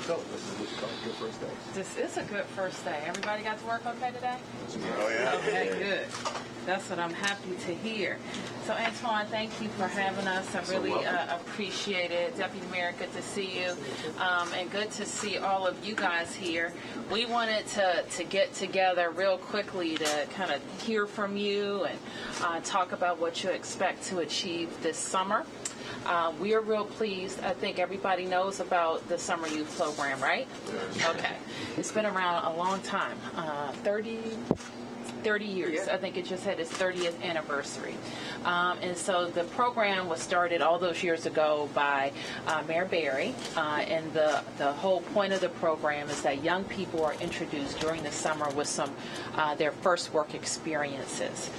So, this is what you call a good first day. This is a good first day. Everybody got to work okay today? Oh, yeah. Okay, good. That's what I'm happy to hear. So, Antoine, thank you for having us. I really appreciate it. Deputy Mayor, good to see you. And good to see all of you guys here. We wanted to get together real quickly to kind of hear from you and talk about what you expect to achieve this summer. We are real pleased. I think everybody knows about the Summer Youth Program, right? Okay. It's been around a long time, 30 years. I think it just had its 30th anniversary. And so the program was started all those years ago by Mayor Berry. And the whole point of the program is that young people are introduced during the summer with some their first work experiences,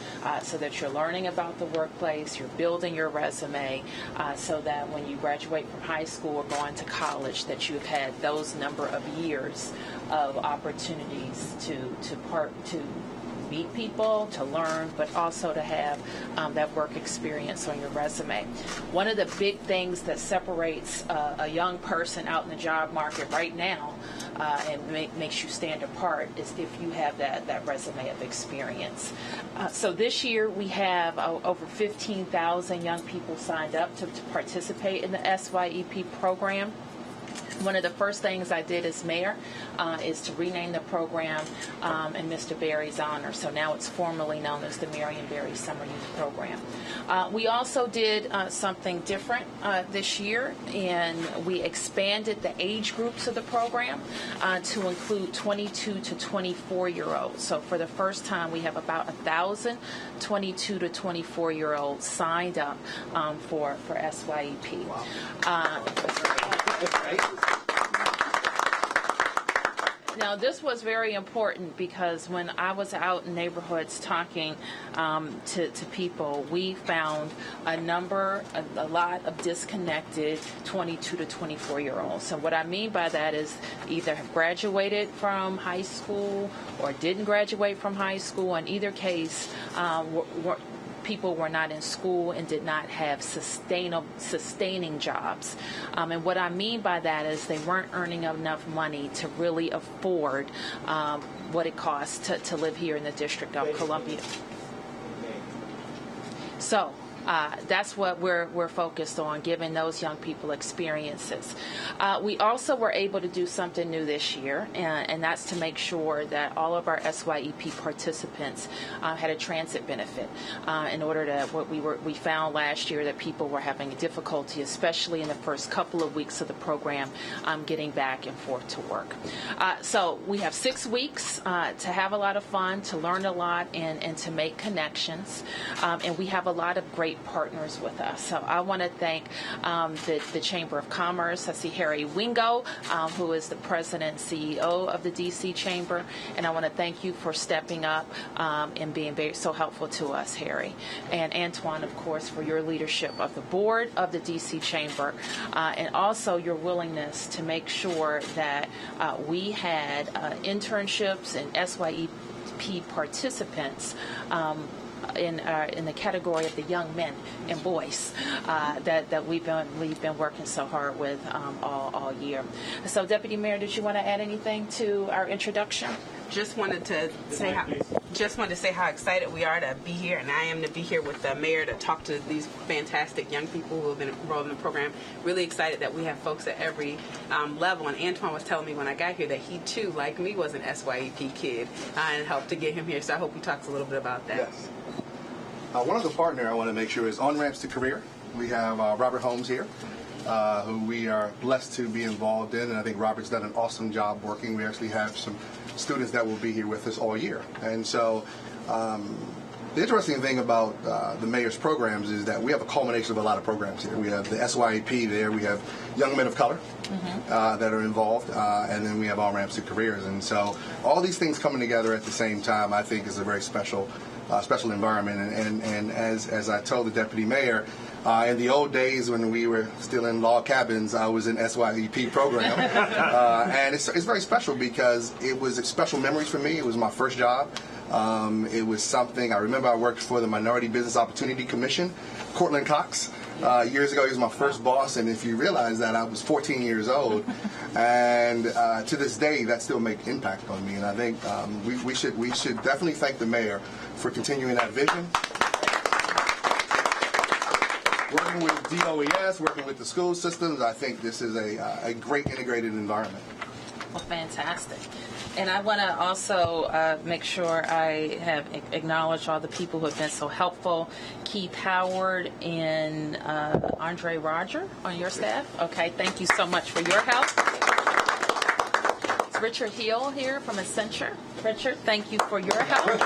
so that you're learning about the workplace, you're building your resume, so that when you graduate from high school or going to college, that you've had those number of years of opportunities to meet people, to learn, but also to have that work experience on your resume. One of the big things that separates a young person out in the job market right now and makes you stand apart is if you have that resume of experience. So this year we have over 15,000 young people signed up to participate in the SYEP program. One of the first things I did as mayor is to rename the program in Mr. Berry's honor. So now it's formally known as the Marion Berry Summer Youth Program. We also did something different this year, and we expanded the age groups of the program to include 22 to 24-year-olds. So for the first time, we have about 1,000 22 to 24-year-olds signed up for SYEP. Wow. Now, this was very important because when I was out in neighborhoods talking to people, we found a lot of disconnected 22 to 24-year-olds. So what I mean by that is either have graduated from high school or didn't graduate from high school. In either case, people were not in school and did not have sustaining jobs. And what I mean by that is they weren't earning enough money to really afford what it costs to live here in the District of Columbia. So that's what we're focused on, giving those young people experiences. We also were able to do something new this year, and that's to make sure that all of our SYEP participants had a transit benefit. In order to, what we found last year that people were having difficulty, especially in the first couple of weeks of the program, getting back and forth to work. So we have 6 weeks to have a lot of fun, to learn a lot, and to make connections. And we have a lot of great partners with us. So I want to thank the Chamber of Commerce. I see Harry Wingo, who is the President and CEO of the DC Chamber, and I want to thank you for stepping up and being so helpful to us, Harry. And Antoine, of course, for your leadership of the board of the DC Chamber, and also your willingness to make sure that we had internships and SYEP participants in the category of the young men and boys that we've been working so hard with all year. So, Deputy Mayor, did you want to add anything to our introduction? Just wanted to say how excited we are to be here, and I am to be here with the mayor to talk to these fantastic young people who have been enrolled in the program. Really excited that we have folks at every level. And Antoine was telling me when I got here that he too, like me, was an SYEP kid, and helped to get him here. So I hope he talks a little bit about that. Yes. One other partner I want to make sure is On Ramps to Career. We have Robert Holmes here, who we are blessed to be involved in, and I think Robert's done an awesome job working. We actually have some students that will be here with us all year. And so the interesting thing about the mayor's programs is that we have a culmination of a lot of programs here. We have the SYEP there. We have young men of color that are involved, and then we have On Ramps to Careers. And so all these things coming together at the same time, I think, is a very special environment. And as I told the deputy mayor, in the old days when we were still in log cabins, I was in SYEP program, and it's very special because it was special memories for me. It was my first job. It was something I remember. I worked for the Minority Business Opportunity Commission, Cortland Cox. Years ago, he was my first boss, and if you realize that, I was 14 years old, and to this day, that still makes impact on me. And I think we should definitely thank the mayor for continuing that vision. Working with DOES, working with the school systems, I think this is a great integrated environment. Well, fantastic. And I want to also make sure I have acknowledged all the people who have been so helpful. Keith Howard and Andre Roger on your staff. Okay, thank you so much for your help. It's Richard Hill here from Accenture. Richard, thank you for your help.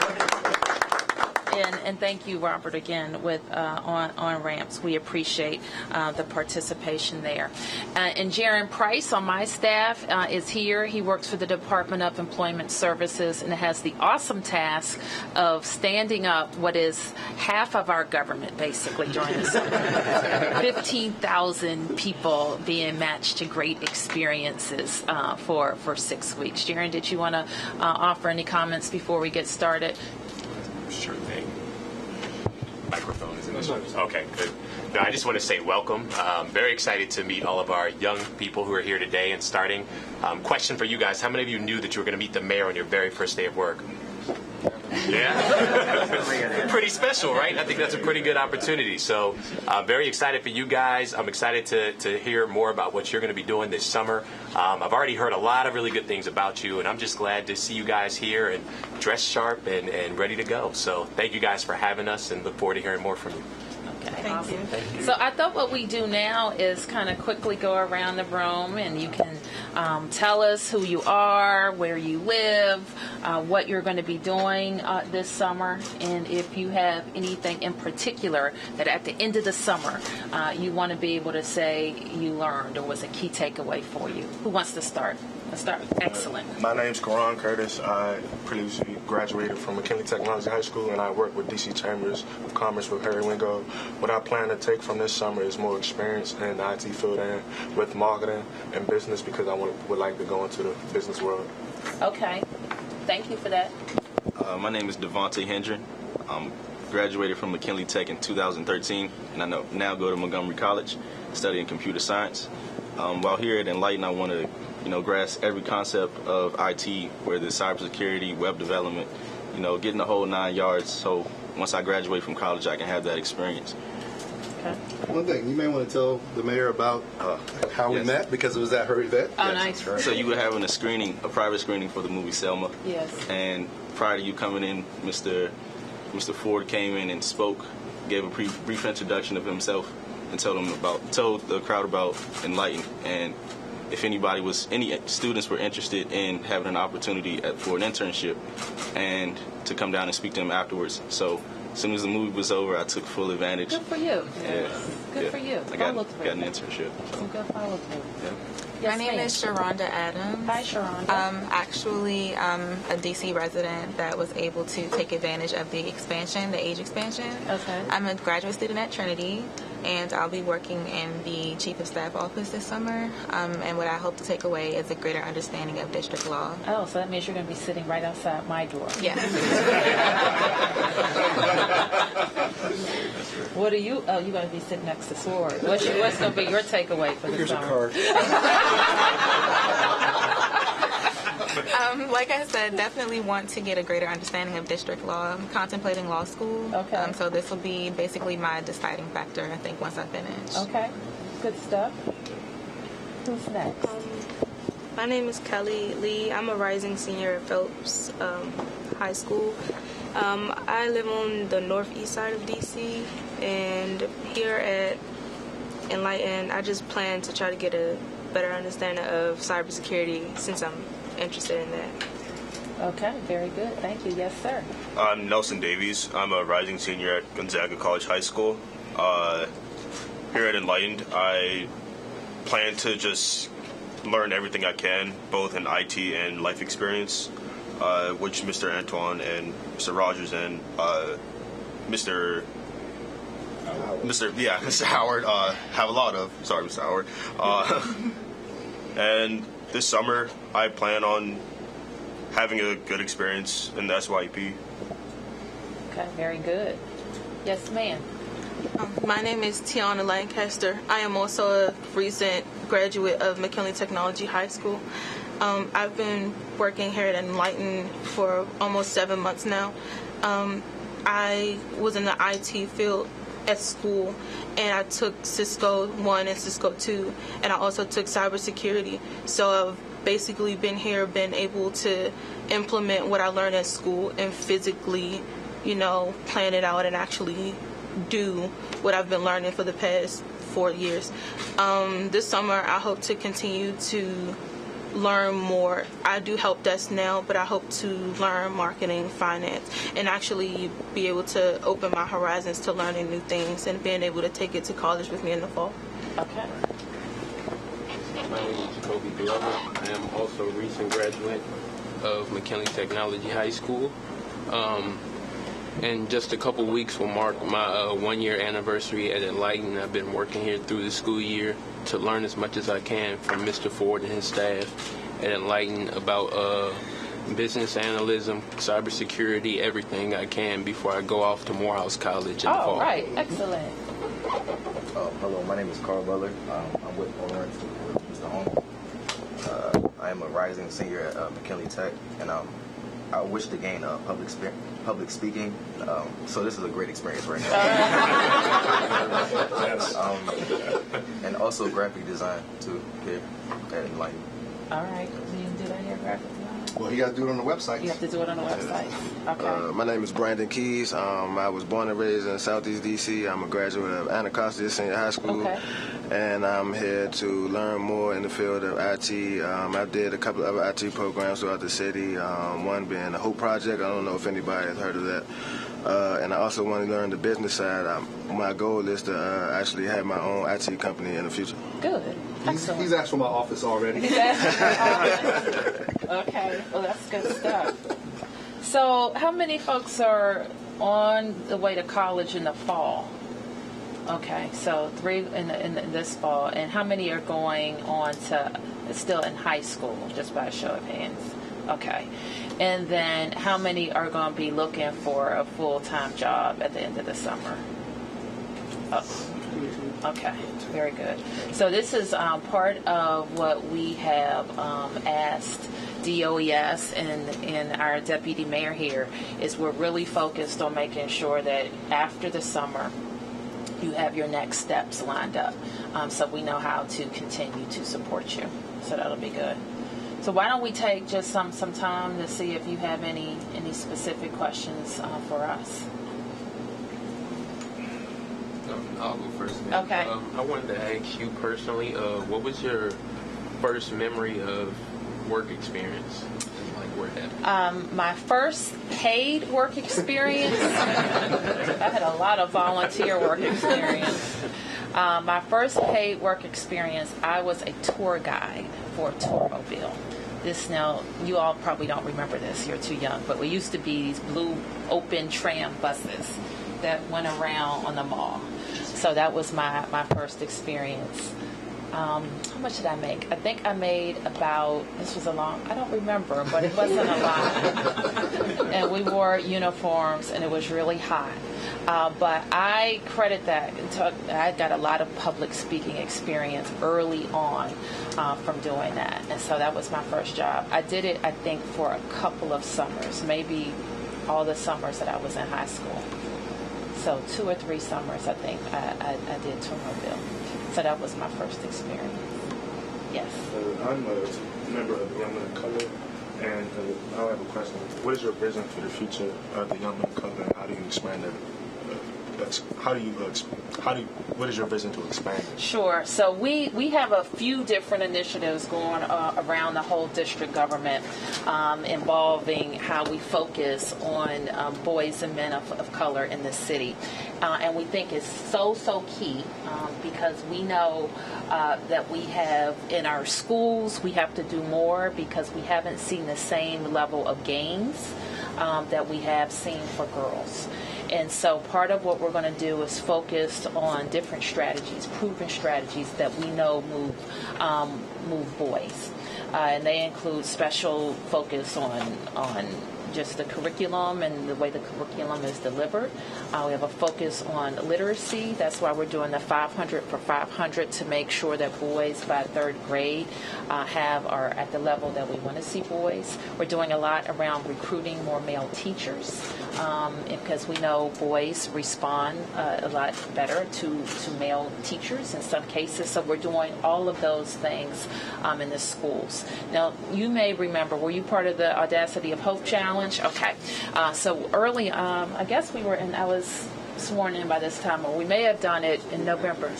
And thank you, Robert, again with on ramps. We appreciate the participation there. And Jaron Price on my staff is here. He works for the Department of Employment Services and has the awesome task of standing up what is half of our government, basically, during this 15,000 people being matched to great experiences for 6 weeks. Jaron, did you want to offer any comments before we get started? Sure thing. Microphone is in this one. Okay, good. No, I just want to say welcome. Very excited to meet all of our young people who are here today and starting. Question for you guys: how many of you knew that you were going to meet the mayor on your very first day of work? Yeah? Pretty special, right? I think that's a pretty good opportunity. So very excited for you guys. I'm excited to hear more about what you're going to be doing this summer. I've already heard a lot of really good things about you, and I'm just glad to see you guys here and dressed sharp and ready to go. So thank you guys for having us, and look forward to hearing more from you. Okay, awesome. Thank you. So I thought what we do now is kind of quickly go around the room, and you can tell us who you are, where you live, what you're going to be doing this summer, and if you have anything in particular that at the end of the summer you want to be able to say you learned or was a key takeaway for you. Who wants to start? Let's start. Excellent. My name's Karan Curtis. I previously graduated from McKinley Technology High School, and I work with DC Chambers of Commerce with Harry Wingo. What I plan to take from this summer is more experience in the IT field and with marketing and business, because I would like to go into the business world. Okay. Thank you for that. My name is Devontae Hendren. Graduated from McKinley Tech in 2013, and I now go to Montgomery College studying computer science. While here at Enlightened, I want to grasp every concept of IT, whether it's cybersecurity, web development, getting the whole 9 yards. So once I graduate from college, I can have that experience. Okay. One thing, you may want to tell the mayor about how we met, because it was at her event. Oh, nice. So you were having a private screening for the movie Selma. Yes. And prior to you coming in, Mr. Ford came in and spoke, gave a brief introduction of himself, and told the crowd about Enlightened, and if any students were interested in having an opportunity for an internship, and to come down and speak to him afterwards. So as soon as the movie was over, I took full advantage. Good for you. Yeah. Good for you. I got an internship. Some good follow through. Yeah. Yes, My name is Sharonda Adams. Hi, Sharonda. Actually, I'm a DC resident that was able to take advantage of the age expansion. Okay. I'm a graduate student at Trinity, and I'll be working in the Chief of Staff office this summer. And what I hope to take away is a greater understanding of district law. Oh, so that means you're going to be sitting right outside my door. Yes. What are you? Oh, you're going to be sitting next to Sword. What's going to be your takeaway for the Here's summer? a card. Like I said, definitely want to get a greater understanding of district law. I'm contemplating law school. Okay. So this will be basically my deciding factor, I think, once I finish. Okay. Good stuff. Who's next? My name is Kelly Lee. I'm a rising senior at Phelps High School. I live on the northeast side of DC, and here at Enlightened, I just plan to try to get a better understanding of cybersecurity since I'm interested in that. Okay, very good. Thank you. Yes, sir. I'm Nelson Davies. I'm a rising senior at Gonzaga College High School. Here at Enlightened, I plan to just learn everything I can, both in IT and life experience, which Mr. Antoine and Mr. Rogers and Mr. Howard have a lot of. Sorry, Mr. Howard. And this summer, I plan on having a good experience in the SYEP. Okay, very good. Yes, ma'am. My name is Tiana Lancaster. I am also a recent graduate of McKinley Technology High School. I've been working here at Enlightened for almost 7 months now. I was in the IT field at school, and I took Cisco 1 and Cisco 2, and I also took cybersecurity. So I've basically been here, been able to implement what I learned at school and physically, plan it out and actually do what I've been learning for the past 4 years. This summer, I hope to continue to learn more. I do help desk now, but I hope to learn marketing, finance, and actually be able to open my horizons to learning new things and being able to take it to college with me in the fall. Okay. My name is Jacoby Glover. I am also a recent graduate of McKinley Technology High School. In just a couple weeks will mark my 1-year anniversary at Enlightened. I've been working here through the school year to learn as much as I can from Mr. Ford and his staff at Enlightened about business analysis, cybersecurity, everything I can before I go off to Morehouse College in the fall. Oh, right. Excellent. Hello, my name is Carl Butler. I'm with Lawrence, with Mr. Holmes. I am a rising senior at McKinley Tech, and I wish to gain public speaking, so this is a great experience right now. And also graphic design too here at Enlightened. All right. So you can do that here, graphic design? Well, you got to do it on the website. You have to do it on the website. Okay. My name is Brandon Keys. I was born and raised in Southeast D.C. I'm a graduate of Anacostia Senior High School. Okay. And I'm here to learn more in the field of IT. I did a couple of other IT programs throughout the city, one being the Hope Project. I don't know if anybody has heard of that. And I also want to learn the business side. My goal is to actually have my own IT company in the future. Good. Excellent. He's asked for my office already. He's asked for my office. Okay. Well, that's good stuff. So how many folks are on the way to college in the fall? Okay, so 3 in this fall. And how many are going on to still in high school, just by a show of hands? Okay. And then how many are going to be looking for a full-time job at the end of the summer? Oh. Okay, very good. So this is part of what we have asked DOES and our deputy mayor here is we're really focused on making sure that after the summer you have your next steps lined up, so we know how to continue to support you. So that'll be good. So why don't we take just some time to see if you have any specific questions for us. I'll go first. Okay. I wanted to ask you personally, what was your first memory of work experience? Like where it happened? My first paid work experience, I had a lot of volunteer work experience. My first paid work experience, I was a tour guide for a tourmobile. Now, you all probably don't remember this, you're too young, but we used to be these blue open tram buses that went around on the mall. So that was my first experience. How much did I make? I think I made about, I don't remember, but it wasn't a lot. And we wore uniforms, and it was really hot. But I credit that. I got a lot of public speaking experience early on from doing that. And so that was my first job. I did it, I think, for a couple of summers, maybe all the summers that I was in high school. So 2 or 3 summers, I think, I did tourmobile. So that was my first experience. Yes. I'm a member of the Young Men of Color, and I have a question. What is your vision for the future of the Young Men of Color, and how do you expand it? What is your vision to expand it? Sure. So we have a few different initiatives going around the whole district government involving how we focus on boys and men of color in the city. And we think it's so key because we know that we have in our schools, we have to do more because we haven't seen the same level of gains that we have seen for girls. And so part of what we're going to do is focus on different strategies, proven strategies that we know move boys. And they include special focus on just the curriculum and the way the curriculum is delivered. We have a focus on literacy. That's why we're doing the 500 for 500 to make sure that boys by third grade are at the level that we want to see boys. We're doing a lot around recruiting more male teachers because we know boys respond a lot better to male teachers in some cases. So we're doing all of those things in the schools. Now, you may remember, were you part of the Audacity of Hope Challenge? Okay. So early, I guess I was sworn in by this time, or we may have done it in November.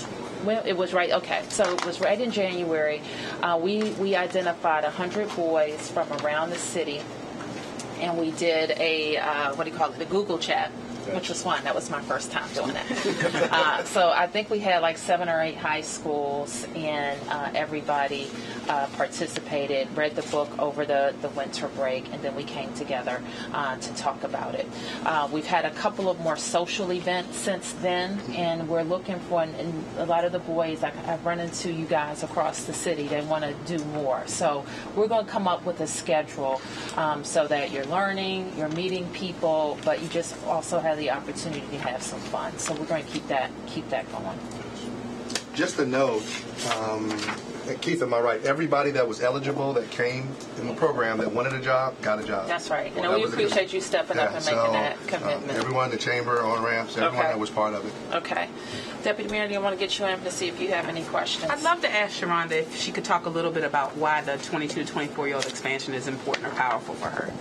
Well, it was right. Okay, so it was right in January. We identified 100 boys from around the city, and we did the Google chat, which was fun. That was my first time doing that. So I think we had like 7 or 8 high schools, and everybody participated, read the book over the winter break, and then we came together to talk about it. We've had a couple of more social events since then, and we're looking for, and a lot of the boys, I've run into you guys across the city, they want to do more. So we're going to come up with a schedule so that you're learning, you're meeting people, but you just also have the opportunity to have some fun. So we're going to keep that going. Just a note, Keith, am I right? Everybody that was eligible that came in the program that wanted a job got a job. That's right. And we appreciate you stepping up and making that commitment. Everyone in the chamber, on ramps, everyone that was part of it. Okay. Deputy Mayor, I want to get you in to see if you have any questions. I'd love to ask Sharonda if she could talk a little bit about why the 22 to 24-year-old expansion is important or powerful for her.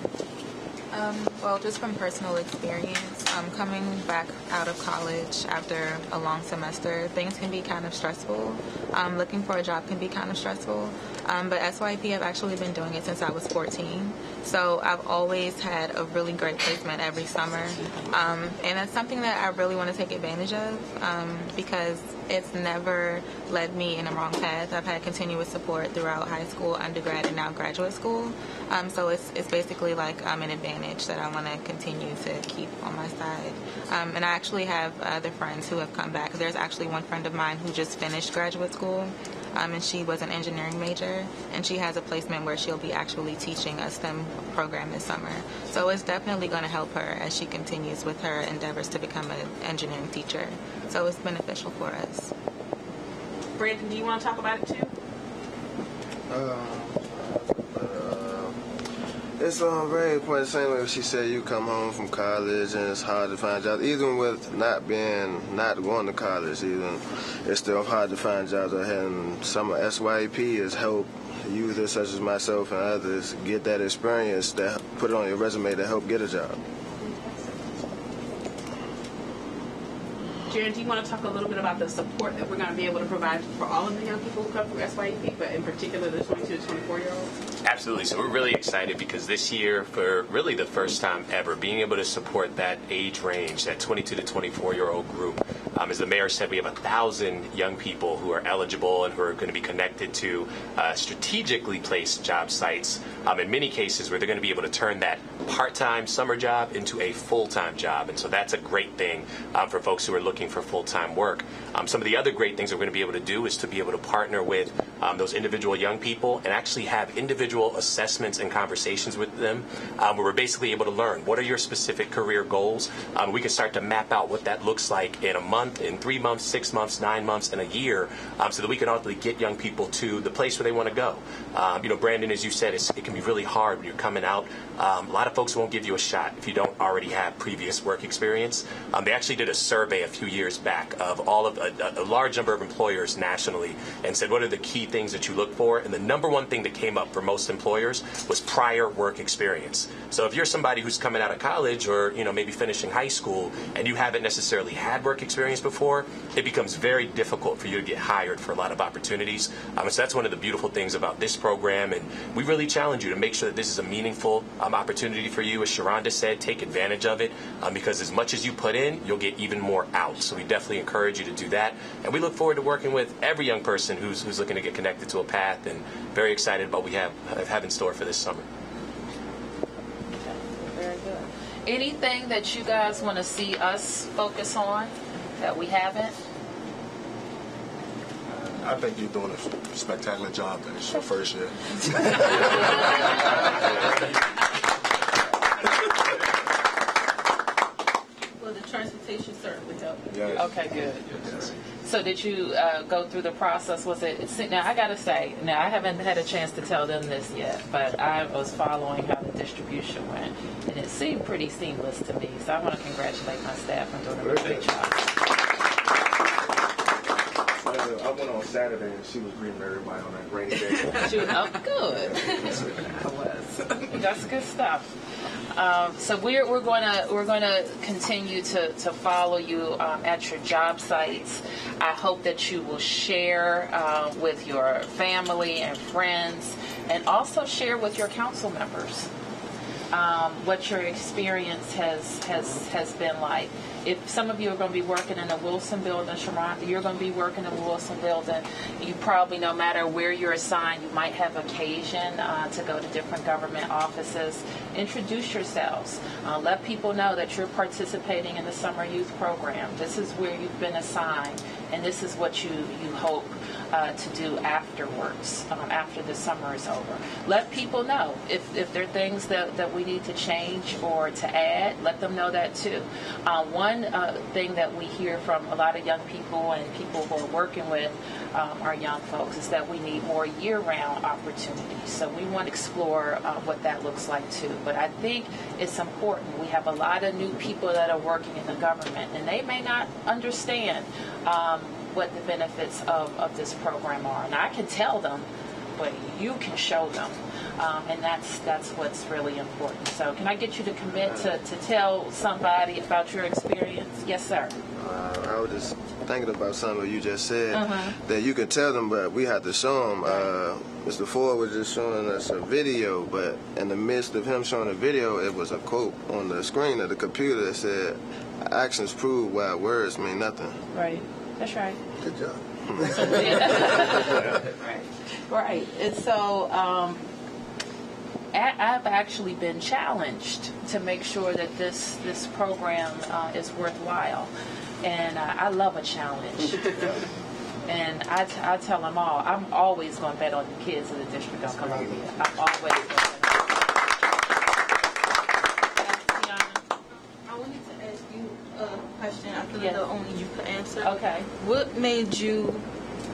Well, just from personal experience, coming back out of college after a long semester, things can be kind of stressful. Looking for a job can be kind of stressful. But SYEP, I've actually been doing it since I was 14. So I've always had a really great placement every summer. And it's something that I really want to take advantage of because it's never led me in a wrong path. I've had continuous support throughout high school, undergrad, and now graduate school. So it's basically like an advantage that I want to continue to keep on my side. And I actually have other friends who have come back. There's actually one friend of mine who just finished graduate school, and she was an engineering major, and she has a placement where she'll be actually teaching a STEM program this summer. So it's definitely going to help her as she continues with her endeavors to become an engineering teacher. So it's beneficial for us. Brandon, do you want to talk about it too? It's very important. Same way she said, you come home from college and it's hard to find jobs. Even with not going to college, it's still hard to find jobs. And some of SYEP has helped users such as myself and others get that experience, that put it on your resume to help get a job. Jaron, do you want to talk a little bit about the support that we're going to be able to provide for all of the young people who come through SYEP, but in particular the 22 to 24-year-olds? Absolutely. So we're really excited because this year, for really the first time ever, being able to support that age range, that 22 to 24-year-old group, as the mayor said, we have 1,000 young people who are eligible and who are going to be connected to strategically placed job sites, in many cases where they're going to be able to turn that part-time summer job into a full-time job. And so that's a great thing for folks who are looking for full-time work. Some of the other great things we're going to be able to do is to be able to partner with those individual young people and actually have individual assessments and conversations with them where we're basically able to learn what are your specific career goals. We can start to map out what that looks like in a month, in 3 months, 6 months, 9 months, and a year, so that we can ultimately get young people to the place where they want to go. Brandon, as you said, it can be really hard when you're coming out. A lot of folks won't give you a shot if you don't already have previous work experience. They actually did a survey a few years back of all of a large number of employers nationally and said, what are the key things that you look for? And the number one thing that came up for most employers was prior work experience. So if you're somebody who's coming out of college or maybe finishing high school and you haven't necessarily had work experience before, it becomes very difficult for you to get hired for a lot of opportunities. So that's one of the beautiful things about this program, and we really challenge you to make sure that this is a meaningful opportunity for you. As Sharonda said, take advantage of it because as much as you put in, you'll get even more out. So we definitely encourage you to do that, and we look forward to working with every young person who's looking to get connected to a path, and very excited about what we have in store for this summer. Very good. Anything that you guys want to see us focus on that we haven't? I think you're doing a spectacular job. It's your first year. Representation certainly helped. Yes. Okay, good. So did you go through the process? Was it, now I gotta say, now I haven't had a chance to tell them this yet, but I was following how the distribution went, and it seemed pretty seamless to me. So I want to congratulate my staff on doing a really great job. I went on Saturday and she was greeting everybody on that rainy day. She was, oh, good. I was. That's good stuff. So we're going to continue to follow you at your job sites. I hope that you will share with your family and friends, and also share with your council members what your experience has been like. If some of you are going to be working in the Wilson building, Sharonda, you're going to be working in the Wilson building, you probably, no matter where you're assigned, you might have occasion to go to different government offices. Introduce yourselves. Let people know that you're participating in the summer youth program. This is where you've been assigned, and this is what you hope to do afterwards, after the summer is over. Let people know if there are things that we need to change or to add. Let them know that too. One thing that we hear from a lot of young people and people who are working with our young folks is that we need more year-round opportunities. So we want to explore what that looks like too. But I think it's important. We have a lot of new people that are working in the government, and they may not understand what the benefits of this program are. And I can tell them, but you can show them. And that's what's really important. So can I get you to commit to tell somebody about your experience? Yes, sir. I was just thinking about something you just said, that you could tell them, but we have to show them. Mr. Ford was just showing us a video, but in the midst of him showing a video, it was a quote on the screen of the computer that said, "Actions prove while words mean nothing." Right. That's right. Good job. Right. And so I've actually been challenged to make sure that this program is worthwhile. And I love a challenge. And I tell them all, I'm always going to bet on the kids in the District of Columbia. I'm always going to bet. Question I feel like only you could answer. Okay. What made you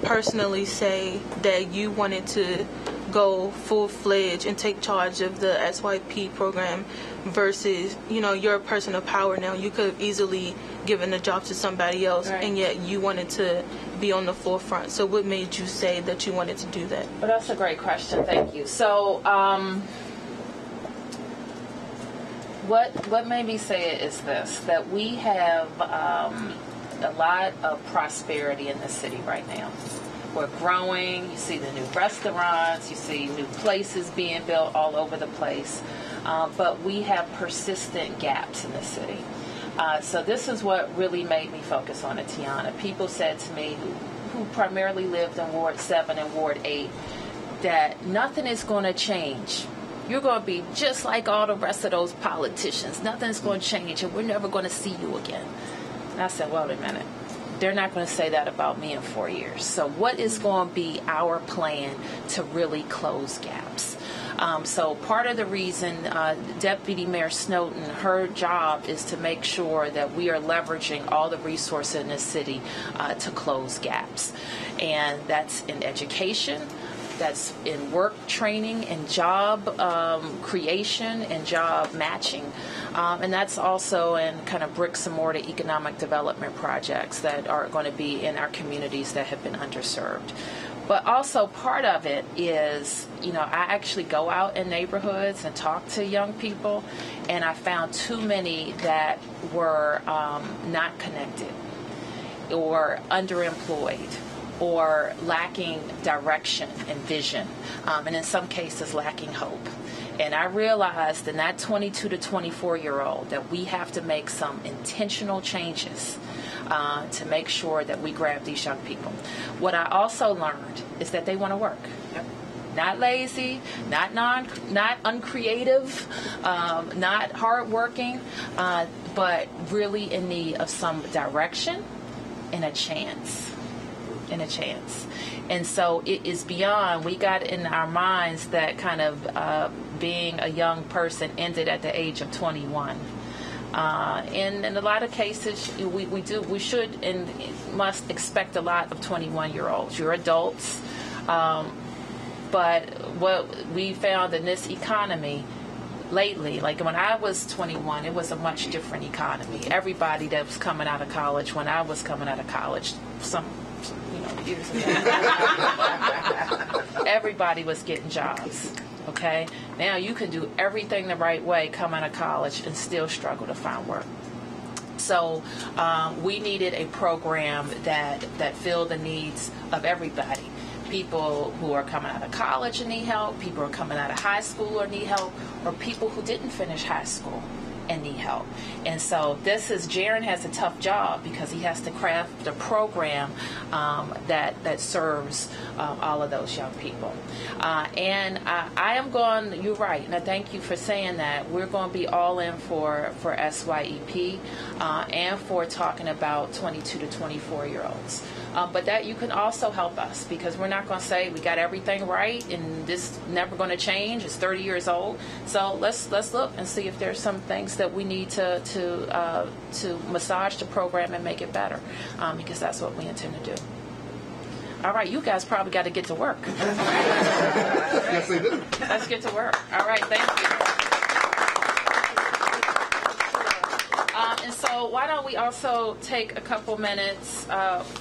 personally say that you wanted to go full-fledged and take charge of the SYEP program versus, you're a person of power now. You could have easily given the job to somebody else, right, and yet you wanted to be on the forefront. So what made you say that you wanted to do that? Well, that's a great question. Thank you. So what made me say it is this, that we have a lot of prosperity in the city right now. We're growing. You see the new restaurants. You see new places being built all over the place. But we have persistent gaps in the city. So this is what really made me focus on it, Tiana. People said to me, who primarily lived in Ward 7 and Ward 8, that nothing is going to change. You're going to be just like all the rest of those politicians. Nothing's going to change, and we're never going to see you again. And I said, wait a minute. They're not going to say that about me in 4 years. So what is going to be our plan to really close gaps? So part of the reason Deputy Mayor Snowden, her job is to make sure that we are leveraging all the resources in the city to close gaps. And that's in education. That's in work training and job creation and job matching. And that's also in kind of bricks and mortar economic development projects that are going to be in our communities that have been underserved. But also part of it is, I actually go out in neighborhoods and talk to young people, and I found too many that were not connected or underemployed, or lacking direction and vision, and in some cases lacking hope. And I realized in that 22 to 24-year-old that we have to make some intentional changes to make sure that we grab these young people. What I also learned is that they want to work. Yep. Not lazy, not uncreative, not hardworking, but really in need of some direction and a chance. And so it is beyond, we got in our minds that kind of being a young person ended at the age of 21. And in a lot of cases, we should and must expect a lot of 21-year-olds. You're adults. But what we found in this economy lately, like when I was 21, it was a much different economy. Everybody that was coming out of college, when I was coming out of college, some years ago, everybody was getting jobs. Okay? Now you can do everything the right way, come out of college, and still struggle to find work. So we needed a program that filled the needs of everybody. People who are coming out of college and need help, people who are coming out of high school or need help, or people who didn't finish high school and need help. And so Jaron has a tough job because he has to craft a program that serves all of those young people. And I am going, you're right, and I thank you for saying that. We're going to be all in for SYEP and for talking about 22 to 24-year-olds. But that you can also help us, because we're not going to say we got everything right and this is never going to change. It's 30 years old. So let's look and see if there's some things that we need to massage the program and make it better, because that's what we intend to do. All right, you guys probably got to get to work. Yes, they do. Let's get to work. All right, thank you. And so why don't we also take a couple minutes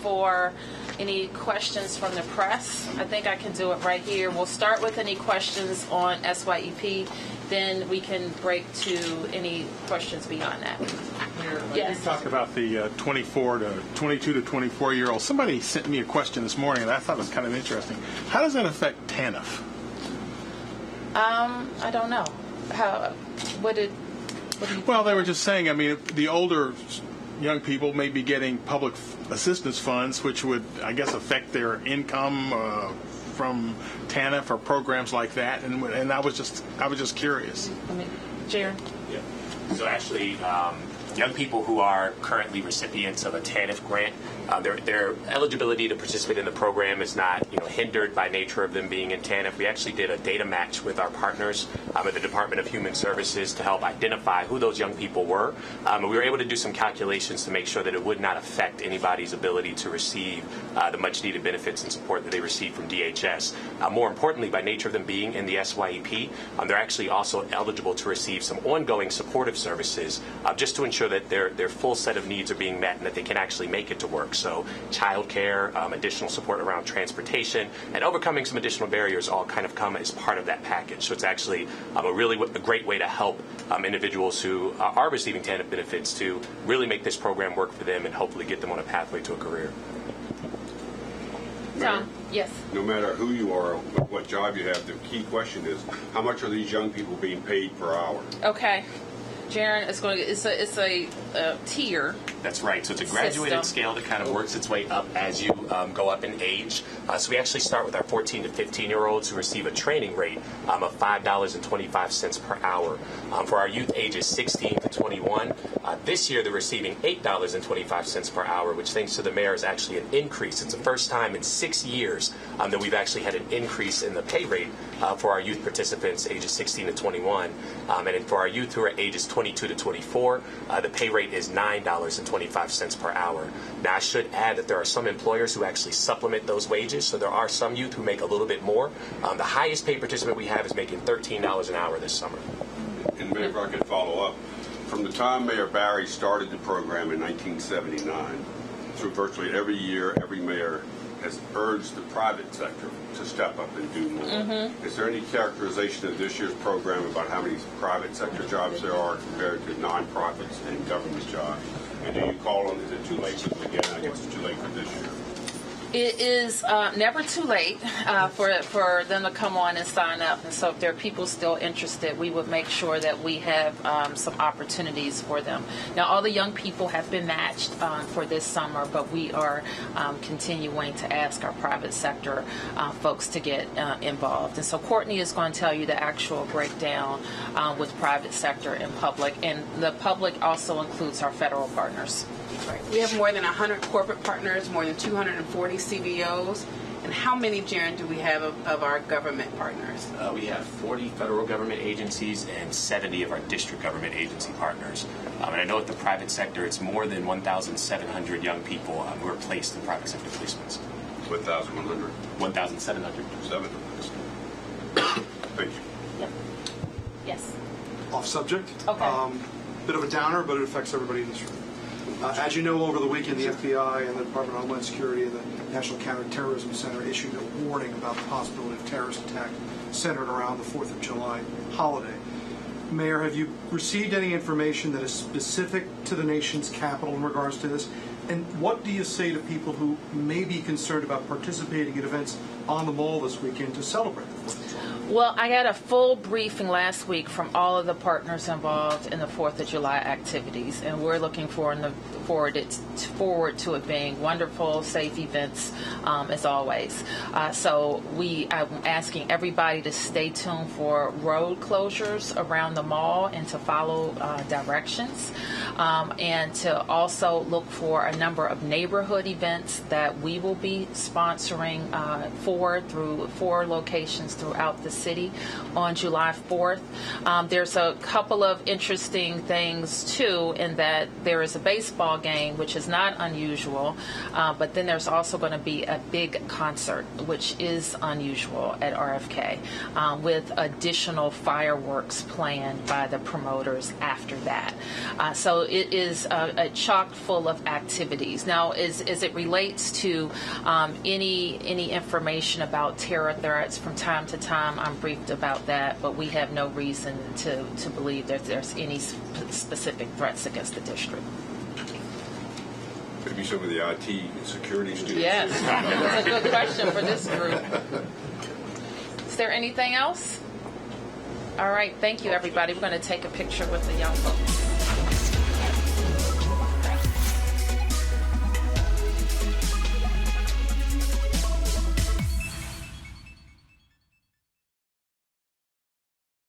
for any questions from the press. I think I can do it right here. We'll start with any questions on SYEP. Then we can break to any questions beyond that. Yes. You talked about the 22 to 24-year-olds. Somebody sent me a question this morning, and I thought it was kind of interesting. How does that affect TANF? I don't know. Well, they were just saying, I mean, the older young people may be getting public assistance funds, which would, I guess, affect their income from TANF or programs like that, and I was just curious. Jaron? Yeah. So actually, young people who are currently recipients of a TANF grant, their eligibility to participate in the program is not hindered by nature of them being in TANF. We actually did a data match with our partners at the Department of Human Services to help identify who those young people were. And we were able to do some calculations to make sure that it would not affect anybody's ability to receive the much-needed benefits and support that they receive from DHS. More importantly, by nature of them being in the SYEP, they're actually also eligible to receive some ongoing supportive services just to ensure that their full set of needs are being met and that they can actually make it to work. So childcare, additional support around transportation, and overcoming some additional barriers all kind of come as part of that package. So it's actually a great way to help individuals who are receiving TANF benefits to really make this program work for them and hopefully get them on a pathway to a career. Tom, yes. No matter who you are, what job you have, the key question is, how much are these young people being paid per hour? Okay. Jaron, it's a tier. That's right. So it's a graduated system. Scale that kind of works its way up as you go up in age. So we actually start with our 14 to 15-year-olds who receive a training rate of $5.25 per hour. For our youth ages 16 to 21, this year they're receiving $8.25 per hour, which thanks to the mayor is actually an increase. It's the first time in 6 years that we've actually had an increase in the pay rate for our youth participants ages 16 to 21. And for our youth who are ages 22 to 24, the pay rate is $9.25 per hour. Now, I should add that there are some employers who actually supplement those wages, so there are some youth who make a little bit more. The highest paid participant we have is making $13 an hour this summer. And Mayor, if I could follow up, from the time Mayor Barry started the program in 1979, through virtually every year, every mayor has urged the private sector to step up and do more. Mm-hmm. Is there any characterization of this year's program about how many private sector jobs there are compared to nonprofits and government jobs? And do you call on, is it too late for them again? I guess it's too late for this year. It is never too late for them to come on and sign up. And so if there are people still interested, we would make sure that we have some opportunities for them. Now, all the young people have been matched for this summer, but we are continuing to ask our private sector folks to get involved. And so Courtney is going to tell you the actual breakdown with private sector and public. And the public also includes our federal partners. Right. We have more than 100 corporate partners, more than 240 CBOs, And how many, Jaron, do we have of our government partners? We have 40 federal government agencies and 70 of our district government agency partners. And I know at the private sector, it's more than 1,700 young people who are placed in private sector placements. 1,100. 1,700. 7. Thank you. Yep. Yes. Off subject. Okay. Bit of a downer, but it affects everybody in this room. As you know, over the weekend, the FBI and the Department of Homeland Security and the National Counterterrorism Center issued a warning about the possibility of terrorist attack centered around the 4th of July holiday. Mayor, have you received any information that is specific to the nation's capital in regards to this? And what do you say to people who may be concerned about participating in events on the Mall this weekend to celebrate the 4th of July? Well, I got a full briefing last week from all of the partners involved in the 4th of July activities, and we're looking forward to it being wonderful, safe events as always. So I'm asking everybody to stay tuned for road closures around the mall and to follow directions, and to also look for a number of neighborhood events that we will be sponsoring through 4 locations throughout the city on July 4th. There's a couple of interesting things, too, in that there is a baseball game, which is not unusual, but then there's also going to be a big concert, which is unusual at RFK, with additional fireworks planned by the promoters after that. So it is a chock full of activities. Now, as it relates to any information about terror threats, from time to time I'm briefed about that, but we have no reason to believe that there's any specific threats against the district. Maybe some of the IT and security students. Yes, that's a good question for this group. Is there anything else? All right, thank you, everybody. We're going to take a picture with the young folks.